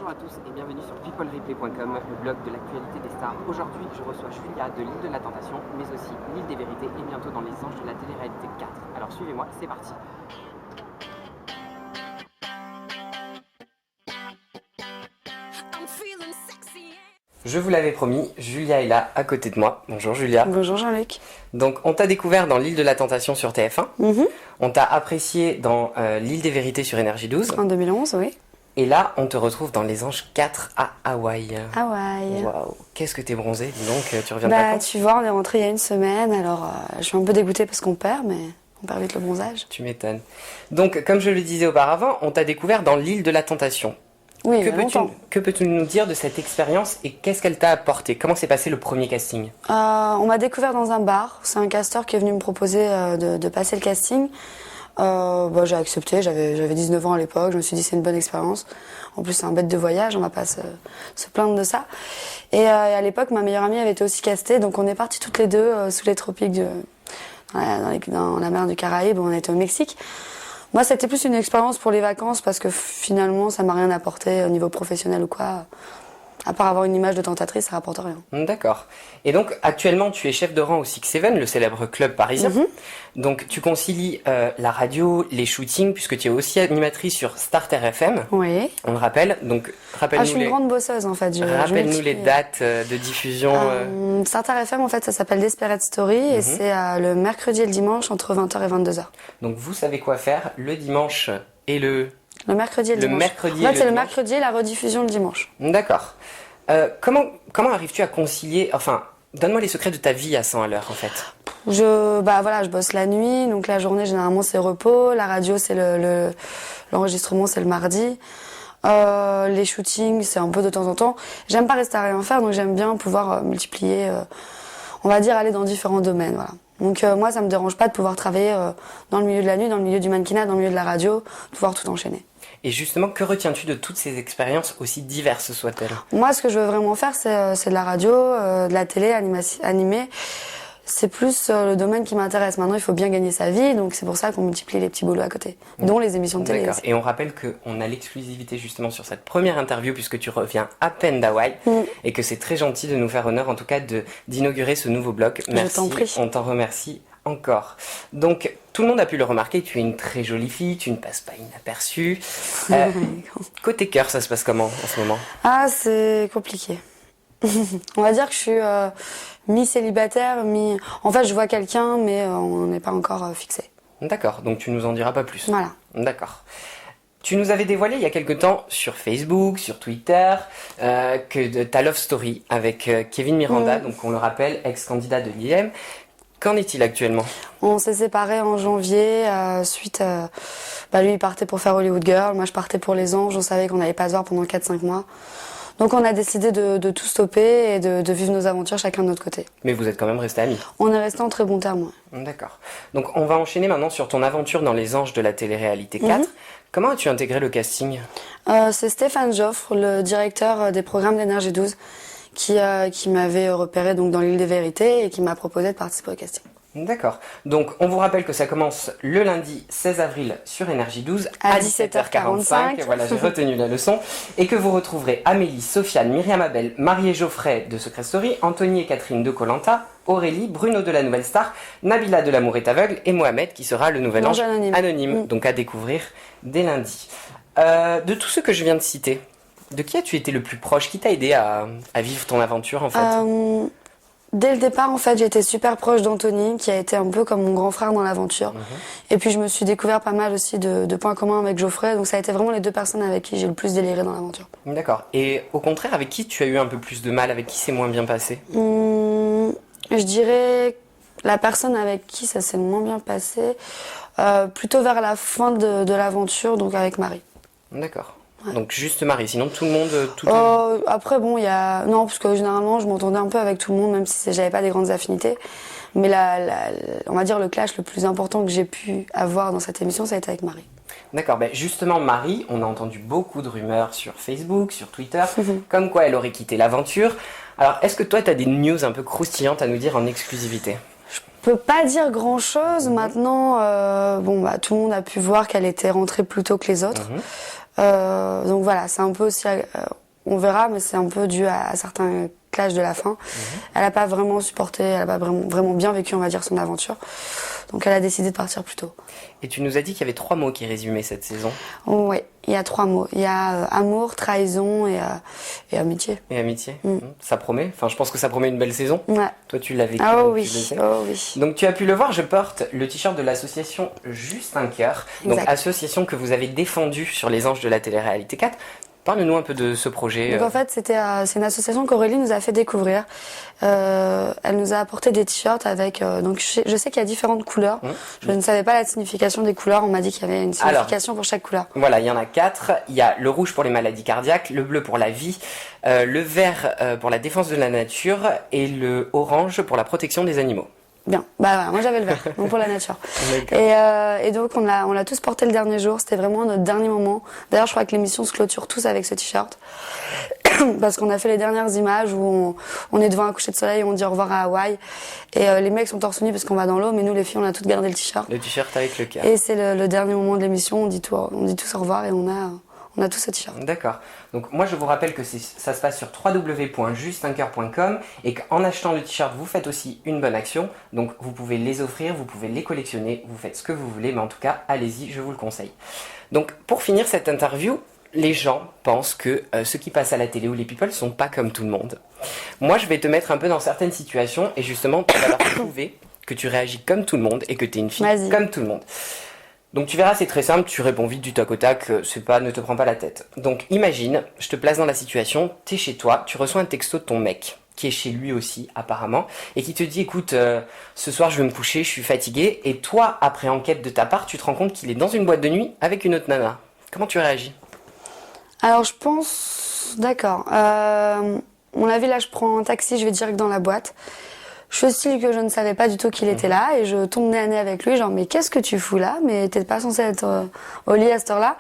Bonjour à tous et bienvenue sur peoplereplay.com, le blog de l'actualité des stars. Aujourd'hui, je reçois Julia de l'île de la Tentation, mais aussi l'île des Vérités et bientôt dans les Anges de la télé-réalité 4. Alors suivez-moi, c'est parti. Je vous l'avais promis, Julia est là à côté de moi. Bonjour Julia. Bonjour Jean-Luc. Donc on t'a découvert dans l'île de la Tentation sur TF1. On t'a apprécié dans l'île des Vérités sur Énergie 12. En 2011, oui. Et là, on te retrouve dans Les Anges 4 à Hawaï. Hawaï. Waouh, qu'est-ce que t'es bronzée, dis donc, tu reviens de vacances? Tu vois, on est rentré il y a une semaine, alors je suis un peu dégoûtée parce qu'on perd, mais on perd vite le bronzage. Tu m'étonnes. Donc, comme je le disais auparavant, on t'a découvert dans l'île de la Tentation. Oui, il y a longtemps. Que peux-tu nous dire de cette expérience et qu'est-ce qu'elle t'a apporté? Comment s'est passé le premier casting? On m'a découvert dans un bar. C'est un casteur qui est venu me proposer de passer le casting. J'ai accepté, j'avais 19 ans à l'époque, je me suis dit c'est une bonne expérience. En plus c'est un bête de voyage, on va pas se plaindre de ça. Et à l'époque ma meilleure amie avait été aussi castée, donc on est partis toutes les deux sous les tropiques dans la mer du Caraïbe, on était au Mexique. Moi c'était plus une expérience pour les vacances parce que finalement ça m'a rien apporté au niveau professionnel ou quoi. À part avoir une image de tentatrice, ça rapporte rien. D'accord. Et donc, actuellement, tu es chef de rang au Six Seven, le célèbre club parisien. Donc, tu concilies la radio, les shootings, puisque tu es aussi animatrice sur Starter FM. Oui. On le rappelle. Donc, rappelle-nous je suis une grande bosseuse, en fait. Rappelle-nous les dates de diffusion. Starter FM, en fait, ça s'appelle Desperate Story, et c'est le mercredi et le dimanche, entre 20h et 22h. Donc, vous savez quoi faire le dimanche et le mercredi et le dimanche. En fait, c'est le mercredi et la rediffusion le dimanche. D'accord. Comment arrives-tu à concilier... Enfin, donne-moi les secrets de ta vie à 100 à l'heure, en fait. Je bosse la nuit, donc la journée, généralement, c'est repos. La radio, c'est l'enregistrement, c'est le mardi. Les shootings, c'est un peu de temps en temps. J'aime pas rester à rien faire, donc j'aime bien pouvoir multiplier, on va dire, aller dans différents domaines, voilà. Donc moi, ça me dérange pas de pouvoir travailler dans le milieu de la nuit, dans le milieu du mannequinat, dans le milieu de la radio, pouvoir tout enchaîner. Et justement, que retiens-tu de toutes ces expériences, aussi diverses soient-elles? Moi, ce que je veux vraiment faire, c'est de la radio, de la télé, animée. C'est plus le domaine qui m'intéresse. Maintenant, il faut bien gagner sa vie, donc c'est pour ça qu'on multiplie les petits boulots à côté, dont les émissions de télé. D'accord. Et on rappelle qu'on a l'exclusivité justement sur cette première interview, puisque tu reviens à peine d'Hawaï, et que c'est très gentil de nous faire honneur, en tout cas, d'inaugurer ce nouveau bloc. Merci, je t'en prie. On t'en remercie encore. Donc, tout le monde a pu le remarquer, tu es une très jolie fille, tu ne passes pas inaperçue. Côté cœur, ça se passe comment en ce moment? Ah, c'est compliqué. On va dire que je suis mi-célibataire, En fait, je vois quelqu'un, mais on n'est pas encore fixé. D'accord, donc tu nous en diras pas plus. Voilà. D'accord. Tu nous avais dévoilé il y a quelque temps sur Facebook, sur Twitter, que ta love story avec Kevin Miranda, donc on le rappelle, ex-candidat de l'IM. Qu'en est-il actuellement? On s'est séparés en janvier, suite lui il partait pour faire Hollywood Girl, moi je partais pour Les Anges, on savait qu'on n'allait pas se voir pendant 4-5 mois. Donc on a décidé de tout stopper et de vivre nos aventures chacun de notre côté. Mais vous êtes quand même restés amis? On est restés en très bons termes, ouais. D'accord. Donc on va enchaîner maintenant sur ton aventure dans Les Anges de la télé-réalité 4. Comment as-tu intégré le casting? C'est Stéphane Joffre, le directeur des programmes d'Énergie 12, qui m'avait repéré donc dans l'île des Vérités et qui m'a proposé de participer au casting. D'accord. Donc, on vous rappelle que ça commence le lundi 16 avril sur Énergie 12 à 17h45. Voilà, j'ai retenu la leçon. Et que vous retrouverez Amélie, Sofiane, Myriam Abel, Marie et Geoffrey de Secret Story, Anthony et Catherine de Koh Lanta, Aurélie, Bruno de la Nouvelle Star, Nabila de L'amour est aveugle et Mohamed qui sera le nouvel ange anonyme. Donc à découvrir dès lundi. De tous ceux que je viens de citer, de qui as-tu été le plus proche? Qui t'a aidé à vivre ton aventure en fait? Dès le départ, en fait, j'étais super proche d'Anthony, qui a été un peu comme mon grand frère dans l'aventure. Et puis, je me suis découvert pas mal aussi de points communs avec Geoffrey. Donc, ça a été vraiment les deux personnes avec qui j'ai le plus déliré dans l'aventure. D'accord. Et au contraire, avec qui tu as eu un peu plus de mal? Avec qui c'est moins bien passé? Je dirais la personne avec qui ça s'est moins bien passé, plutôt vers la fin de l'aventure, donc avec Marie. D'accord. Ouais. Donc juste Marie, sinon tout le monde... Après bon, il y a... Non, parce que généralement je m'entendais un peu avec tout le monde, même si j'avais pas des grandes affinités. Mais on va dire le clash le plus important que j'ai pu avoir dans cette émission, ça a été avec Marie. D'accord, ben justement Marie, on a entendu beaucoup de rumeurs sur Facebook, sur Twitter, comme quoi elle aurait quitté l'aventure. Alors est-ce que toi tu as des news un peu croustillantes à nous dire en exclusivité? Je peux pas dire grand chose. Maintenant, tout le monde a pu voir qu'elle était rentrée plus tôt que les autres. Donc voilà, c'est un peu aussi, on verra, mais c'est un peu dû à certains clashs de la fin. Elle n'a pas vraiment supporté, elle n'a pas vraiment bien vécu, on va dire, son aventure. Donc elle a décidé de partir plus tôt. Et tu nous as dit qu'il y avait 3 mots qui résumaient cette saison. Oui, il y a 3 mots. Il y a amour, trahison et amitié. Et amitié. Ça promet. Enfin, je pense que ça promet une belle saison. Ouais. Toi, tu l'as vécu. Ah donc oui, tu le sais. oh oui. Donc tu as pu le voir, je porte le t-shirt de l'association Juste un cœur. Donc Exact. association que vous avez défendue sur les anges de la télé-réalité 4. Parle-nous un peu de ce projet. Donc en fait, c'est une association qu'Aurélie nous a fait découvrir. Elle nous a apporté des t-shirts avec. Donc je sais qu'il y a différentes couleurs. Je ne savais pas la signification des couleurs. On m'a dit qu'il y avait une signification pour chaque couleur. Voilà, il y en a 4. Il y a le rouge pour les maladies cardiaques, le bleu pour la vie, le vert pour la défense de la nature et le orange pour la protection des animaux. Bien, bah voilà, moi j'avais le vert, donc pour la nature. Et donc on l'a tous porté le dernier jour, c'était vraiment notre dernier moment. D'ailleurs je crois que l'émission se clôture tous avec ce t-shirt. Parce qu'on a fait les dernières images où on est devant un coucher de soleil, on dit au revoir à Hawaï. Et les mecs sont torse nu parce qu'on va dans l'eau, mais nous les filles on a toutes gardé le t-shirt. Le t-shirt avec le cœur. Et c'est le dernier moment de l'émission, on dit tous au revoir et on a tous ce t-shirt. D'accord. Donc moi je vous rappelle que ça se passe sur www.justeincoeur.com et qu'en achetant le t-shirt vous faites aussi une bonne action. Donc vous pouvez les offrir, vous pouvez les collectionner, vous faites ce que vous voulez, mais en tout cas allez-y, je vous le conseille. Donc pour finir cette interview, les gens pensent que ceux qui passent à la télé ou les people sont pas comme tout le monde. Moi je vais te mettre un peu dans certaines situations et justement tu vas leur prouver que tu réagis comme tout le monde et que tu es une fille comme tout le monde. Donc tu verras, c'est très simple, tu réponds vite du tac au tac, ne te prends pas la tête. Donc imagine, je te place dans la situation, t'es chez toi, tu reçois un texto de ton mec, qui est chez lui aussi apparemment, et qui te dit écoute, ce soir je vais me coucher, je suis fatigué, et toi, après enquête de ta part, tu te rends compte qu'il est dans une boîte de nuit avec une autre nana. Comment tu réagis ? Alors je pense, d'accord, mon avis là je prends un taxi, je vais direct dans la boîte. Je fais style que je ne savais pas du tout qu'il était là et je tombe nez à nez avec lui, genre mais qu'est-ce que tu fous là ? Mais t'es pas censé être au lit à cette heure-là.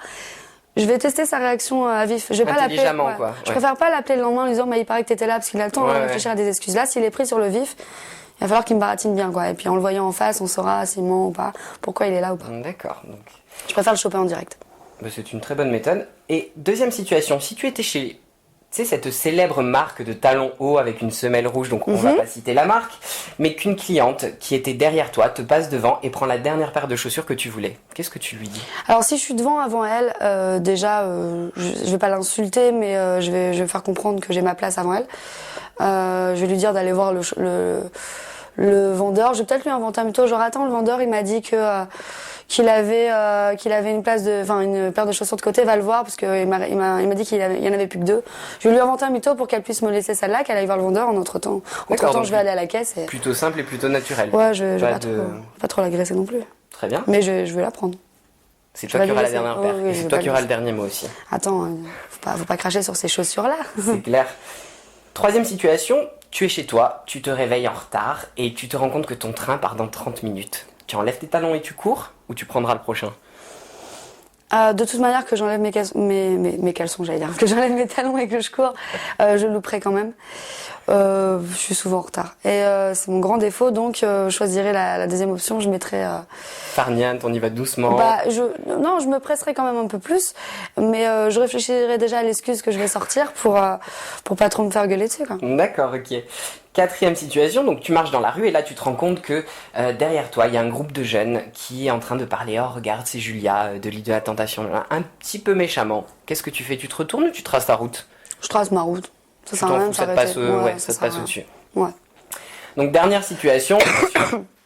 Je vais tester sa réaction à vif. Je vais pas l'appeler. Quoi. Je préfère pas l'appeler le lendemain en lui disant mais il paraît que t'étais là parce qu'il a le temps de réfléchir à des excuses. Là, s'il est pris sur le vif, il va falloir qu'il me baratine bien quoi. Et puis en le voyant en face, on saura s'il ment ou pas, pourquoi il est là ou pas. D'accord. Donc... Je préfère le choper en direct. C'est une très bonne méthode. Et deuxième situation, si tu étais chez... Tu sais, cette célèbre marque de talons hauts avec une semelle rouge, donc on va pas citer la marque, mais qu'une cliente qui était derrière toi te passe devant et prend la dernière paire de chaussures que tu voulais. Qu'est-ce que tu lui dis ? Alors si je suis devant avant elle, déjà, je vais pas l'insulter, mais je vais faire comprendre que j'ai ma place avant elle. Je vais lui dire d'aller voir le vendeur. Je vais peut-être lui inventer un mytho. Genre attends, le vendeur il m'a dit que qu'il avait une paire de chaussures de côté, va le voir parce que il m'a dit qu'il y en avait plus que 2. Je vais lui inventer un mytho pour qu'elle puisse me laisser celle-là, qu'elle aille voir le vendeur en entre-temps. Entre-temps, je vais aller à la caisse et... Plutôt simple et plutôt naturel. Ouais, je vais pas trop l'agresser non plus. Très bien. Mais je vais la prendre. C'est toi qui auras la dernière paire. Et c'est toi qui auras le dernier mot aussi. Attends, faut pas cracher sur ces chaussures-là. C'est clair. Troisième situation, tu es chez toi, tu te réveilles en retard et tu te rends compte que ton train part dans 30 minutes. Tu enlèves tes talons et tu cours ou tu prendras le prochain ? De toute manière, que j'enlève mes caleçons, j'allais dire, que j'enlève mes talons et que je cours, je louperai quand même. Je suis souvent en retard. Et c'est mon grand défaut, donc je choisirai la deuxième option, je mettrai... Farniente, on y va doucement. Non, je me presserai quand même un peu plus, mais je réfléchirai déjà à l'excuse que je vais sortir pour pas trop me faire gueuler dessus, quoi. D'accord, ok. Quatrième situation, donc tu marches dans la rue et là tu te rends compte que derrière toi il y a un groupe de jeunes qui est en train de parler. Oh regarde, c'est Julia de l'île de la Tentation, un petit peu méchamment. Qu'est-ce que tu fais ? Tu te retournes ou tu traces ta route ? Je trace ma route. Ça sert à rien de s'arrêter. Ça te passe au-dessus. Ouais. Donc dernière situation,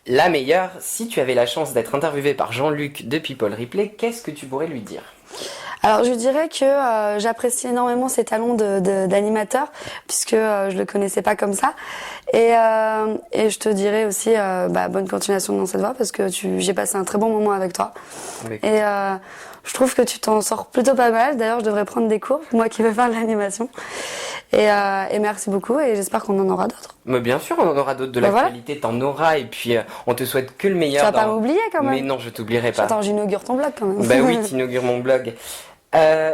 la meilleure, si tu avais la chance d'être interviewé par Jean-Luc de People Replay, qu'est-ce que tu pourrais lui dire ? Alors je dirais que j'apprécie énormément ses talents d'animateur puisque je le connaissais pas comme ça et je te dirais aussi bonne continuation dans cette voie parce que j'ai passé un très bon moment avec toi. Et je trouve que tu t'en sors plutôt pas mal. D'ailleurs je devrais prendre des cours, moi qui veux faire de l'animation. Et merci beaucoup et j'espère qu'on en aura d'autres. Mais bien sûr, on en aura d'autres de l'actualité, t'en auras et puis on te souhaite que le meilleur. Tu vas pas m'oublier quand même. Mais non, je t'oublierai pas. Attends, j'inaugure ton blog quand même. Bah oui, t'inaugures mon blog.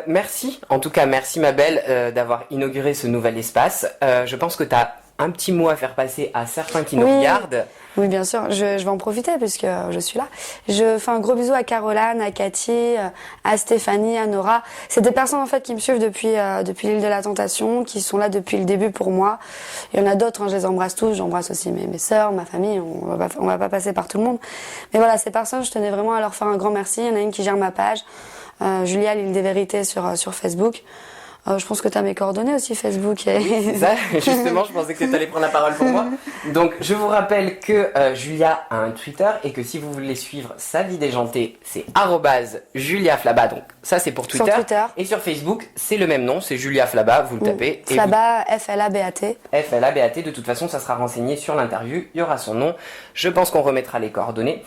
Merci, en tout cas merci ma belle d'avoir inauguré ce nouvel espace. Je pense que t'as un petit mot à faire passer à certains qui nous Oui. regardent. Oui, bien sûr, je vais en profiter puisque je suis là. Je fais un gros bisou à Caroline, à Cathy, à Stéphanie, à Nora. C'est des personnes en fait qui me suivent depuis l'île de la Tentation, qui sont là depuis le début pour moi. Il y en a d'autres, hein, je les embrasse tous. J'embrasse aussi mes sœurs, ma famille. On va pas passer par tout le monde. Mais voilà, ces personnes, je tenais vraiment à leur faire un grand merci. Il y en a une qui gère ma page, Julia, l'île des vérités sur Facebook. Je pense que tu as mes coordonnées aussi, Facebook. C'est ça, justement, je pensais que tu allais prendre la parole pour moi. Donc, je vous rappelle que Julia a un Twitter et que si vous voulez suivre sa vie déjantée, c'est @JuliaFlaba. Donc, ça, c'est pour Twitter. Sur Twitter. Et sur Facebook, c'est le même nom, c'est Julia Flaba, vous le tapez. Flaba, F-L-A-B-A-T. F-L-A-B-A-T, de toute façon, ça sera renseigné sur l'interview, il y aura son nom. Je pense qu'on remettra les coordonnées.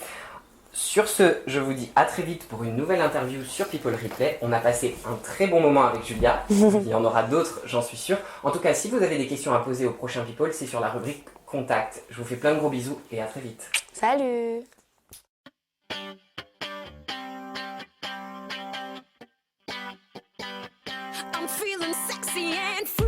Sur ce, je vous dis à très vite pour une nouvelle interview sur People Replay. On a passé un très bon moment avec Julia. Il y en aura d'autres, j'en suis sûr. En tout cas, si vous avez des questions à poser au prochain People, c'est sur la rubrique Contact. Je vous fais plein de gros bisous et à très vite. Salut! I'm feeling sexy and free.